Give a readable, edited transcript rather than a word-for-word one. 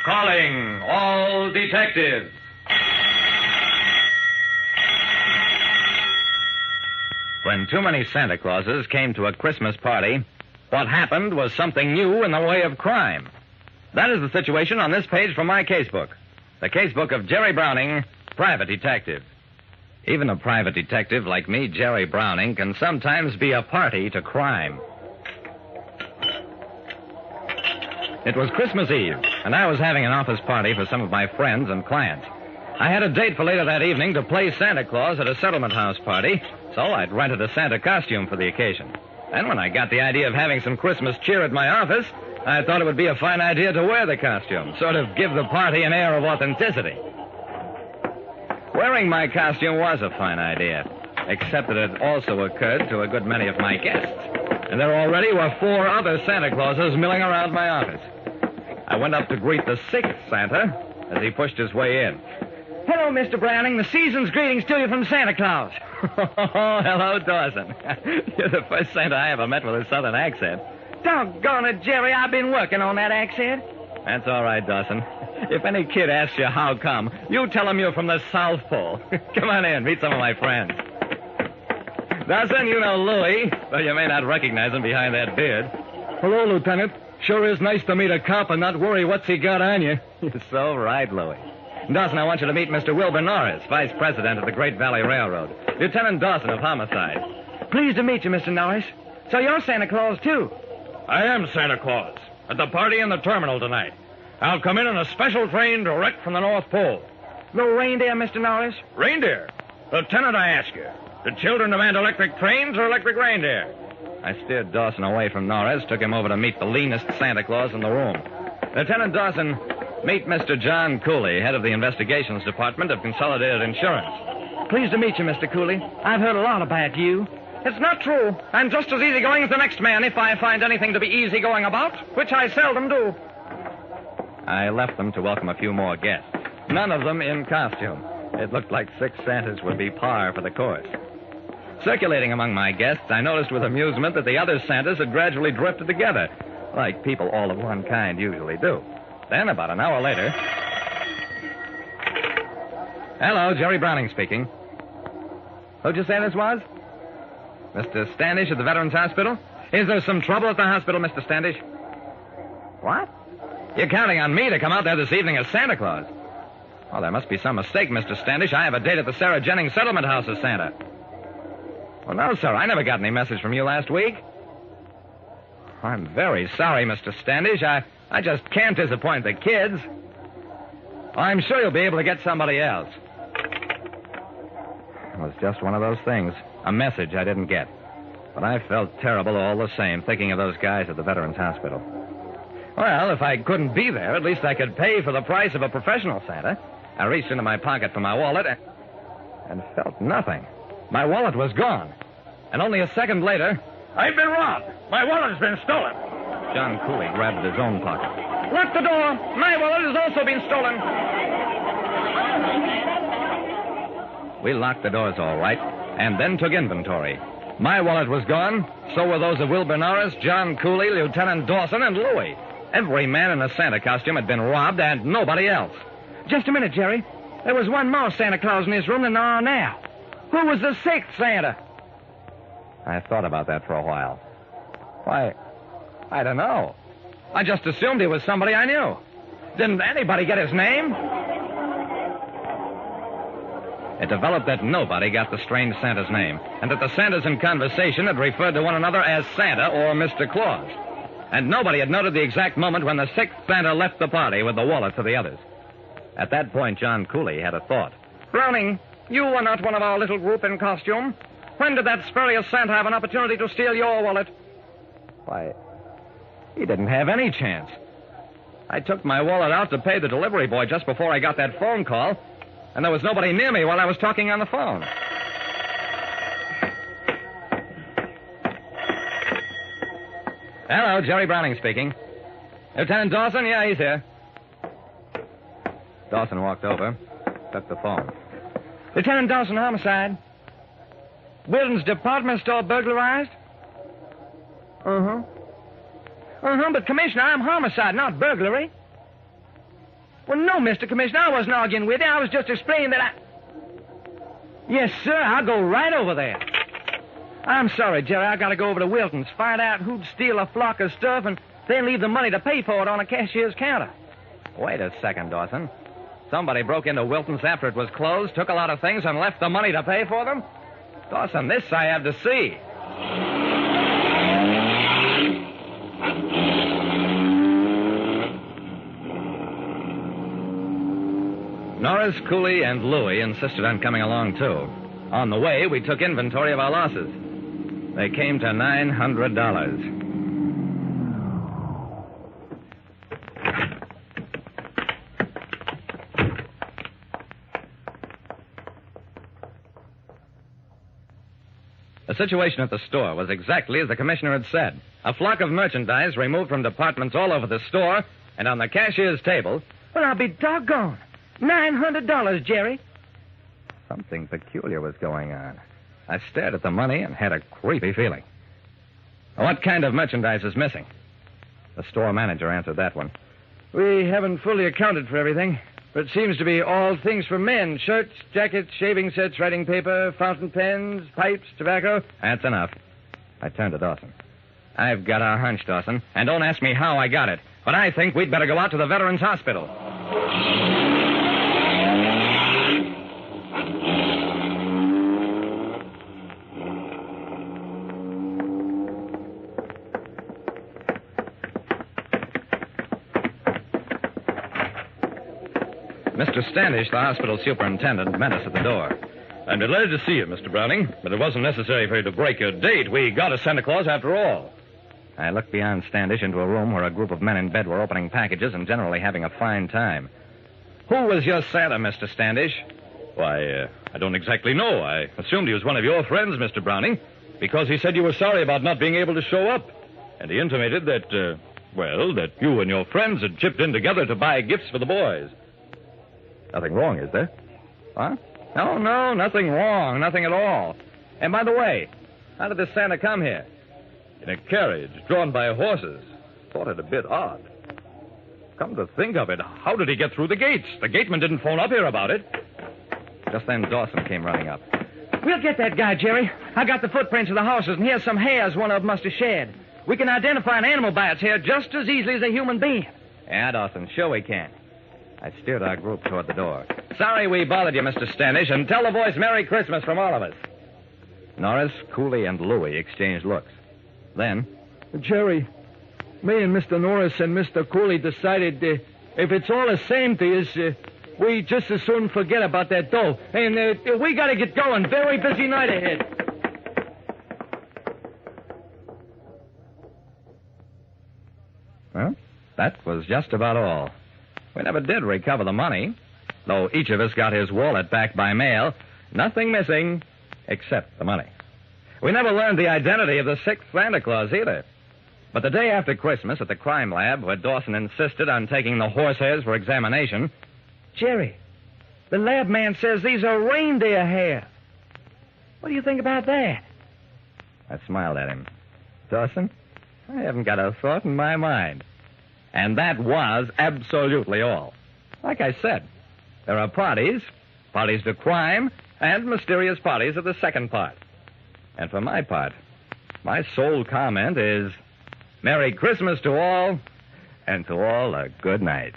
Calling all detectives. When too many Santa Clauses came to a Christmas party, what happened was something new in the way of crime. That is the situation on this page from my casebook. The casebook of Jerry Browning, private detective. Even a private detective like me, Jerry Browning, can sometimes be a party to crime. It was Christmas Eve, and I was having an office party for some of my friends and clients. I had a date for later that evening to play Santa Claus at a settlement house party, so I'd rented a Santa costume for the occasion. Then when I got the idea of having some Christmas cheer at my office, I thought it would be a fine idea to wear the costume, sort of give the party an air of authenticity. Wearing my costume was a fine idea, except that it also occurred to a good many of my guests. And there already were 4 other Santa Clauses milling around my office. I went up to greet the 6th Santa as he pushed his way in. Hello, Mr. Browning. The season's greetings to you from Santa Claus. Hello, Dawson. You're the first Santa I ever met with a southern accent. Doggone it, Jerry. I've been working on that accent. That's all right, Dawson. If any kid asks you how come, you tell him you're from the South Pole. Come on in, meet some of my friends. Dawson, you know Louie, though you may not recognize him behind that beard. Hello, Lieutenant. Sure is nice to meet a cop and not worry what's he got on you. You're so right, Louie. Dawson, I want you to meet Mr. Wilbur Norris, Vice President of the Great Valley Railroad. Lieutenant Dawson of Homicide. Pleased to meet you, Mr. Norris. So you're Santa Claus, too? I am Santa Claus. At the party in the terminal tonight. I'll come in a special train direct from the North Pole. No reindeer, Mr. Norris? Reindeer? Lieutenant, I ask you, do children demand electric trains or electric reindeer? I steered Dawson away from Norris, took him over to meet the leanest Santa Claus in the room. Lieutenant Dawson, meet Mr. John Cooley, head of the Investigations Department of Consolidated Insurance. Pleased to meet you, Mr. Cooley. I've heard a lot about you. It's not true. I'm just as easygoing as the next man if I find anything to be easygoing about, which I seldom do. I left them to welcome a few more guests. None of them in costume. It looked like 6 Santas would be par for the course. Circulating among my guests, I noticed with amusement that the other Santas had gradually drifted together, like people all of one kind usually do. Then, about an hour later... Hello, Jerry Browning speaking. Who'd you say this was? Mr. Standish at the Veterans Hospital? Is there some trouble at the hospital, Mr. Standish? What? You're counting on me to come out there this evening as Santa Claus. Oh, there must be some mistake, Mr. Standish. I have a date at the Sarah Jennings Settlement House as Santa. Well, no, sir. I never got any message from you last week. I'm very sorry, Mr. Standish. I just can't disappoint the kids. I'm sure you'll be able to get somebody else. It was just one of those things. A message I didn't get. But I felt terrible all the same, thinking of those guys at the Veterans Hospital. Well, if I couldn't be there, at least I could pay for the price of a professional Santa. I reached into my pocket for my wallet and felt nothing. My wallet was gone. And only a second later... I've been robbed. My wallet's been stolen. John Cooley grabbed at his own pocket. Lock the door. My wallet has also been stolen. We locked the doors all right, and then took inventory. My wallet was gone, so were those of Wilbur Norris, John Cooley, Lieutenant Dawson, and Louie. Every man in a Santa costume had been robbed, and nobody else. Just a minute, Jerry. There was one more Santa Claus in this room than there are now. Who was the 6th Santa? I thought about that for a while. Why, I don't know. I just assumed he was somebody I knew. Didn't anybody get his name? It developed that nobody got the strange Santa's name, and that the Santas in conversation had referred to one another as Santa or Mr. Claus. And nobody had noted the exact moment when the 6th Santa left the party with the wallets of the others. At that point, John Cooley had a thought. Browning, you were not one of our little group in costume. When did that spurious Santa have an opportunity to steal your wallet? Why, he didn't have any chance. I took my wallet out to pay the delivery boy just before I got that phone call, and there was nobody near me while I was talking on the phone. Hello, Jerry Browning speaking. Lieutenant Dawson? Yeah, he's here. Dawson walked over, took the phone. Lieutenant Dawson, homicide. Wilton's department store burglarized? But Commissioner, I'm homicide, not burglary. Well, no, Mr. Commissioner, I wasn't arguing with you. I was just explaining that Yes, sir, I'll go right over there. I'm sorry, Jerry. I gotta go over to Wilton's, find out who'd steal a flock of stuff, and then leave the money to pay for it on a cashier's counter. Wait a second, Dawson. Somebody broke into Wilton's after it was closed, took a lot of things, and left the money to pay for them? Dawson, this I have to see. Norris, Cooley, and Louie insisted on coming along, too. On the way, we took inventory of our losses. They came to $900. The situation at the store was exactly as the commissioner had said. A flock of merchandise removed from departments all over the store, and on the cashier's table... Well, I'll be doggone. $900, Jerry. Something peculiar was going on. I stared at the money and had a creepy feeling. What kind of merchandise is missing? The store manager answered that one. We haven't fully accounted for everything, but it seems to be all things for men. Shirts, jackets, shaving sets, writing paper, fountain pens, pipes, tobacco. That's enough. I turned to Dawson. I've got a hunch, Dawson, and don't ask me how I got it, but I think we'd better go out to the Veterans Hospital. Mr. Standish, the hospital superintendent, met us at the door. I'm delighted to see you, Mr. Browning, but it wasn't necessary for you to break your date. We got a Santa Claus after all. I looked beyond Standish into a room where a group of men in bed were opening packages and generally having a fine time. Who was your Santa, Mr. Standish? Why, I don't exactly know. I assumed he was one of your friends, Mr. Browning, because he said you were sorry about not being able to show up. And he intimated that, that you and your friends had chipped in together to buy gifts for the boys. Nothing wrong, is there? Huh? No, nothing wrong. Nothing at all. And by the way, how did this Santa come here? In a carriage drawn by horses. Thought it a bit odd. Come to think of it, how did he get through the gates? The gateman didn't phone up here about it. Just then, Dawson came running up. We'll get that guy, Jerry. I got the footprints of the horses, and here's some hairs one of them must have shed. We can identify an animal by its hair just as easily as a human being. Yeah, Dawson, sure we can. I steered our group toward the door. Sorry we bothered you, Mr. Standish, and tell the boys Merry Christmas from all of us. Norris, Cooley, and Louie exchanged looks. Then... Jerry, me and Mr. Norris and Mr. Cooley decided if it's all the same to us, we just as soon forget about that dough. And we got to get going. Very busy night ahead. Well, that was just about all. We never did recover the money. Though each of us got his wallet back by mail, nothing missing except the money. We never learned the identity of the sixth Santa Claus either. But the day after Christmas at the crime lab, where Dawson insisted on taking the horsehairs for examination... Jerry, the lab man says these are reindeer hair. What do you think about that? I smiled at him. Dawson, I haven't got a thought in my mind. And that was absolutely all. Like I said, there are parties to crime, and mysterious parties of the second part. And for my part, my sole comment is, Merry Christmas to all, and to all a good night.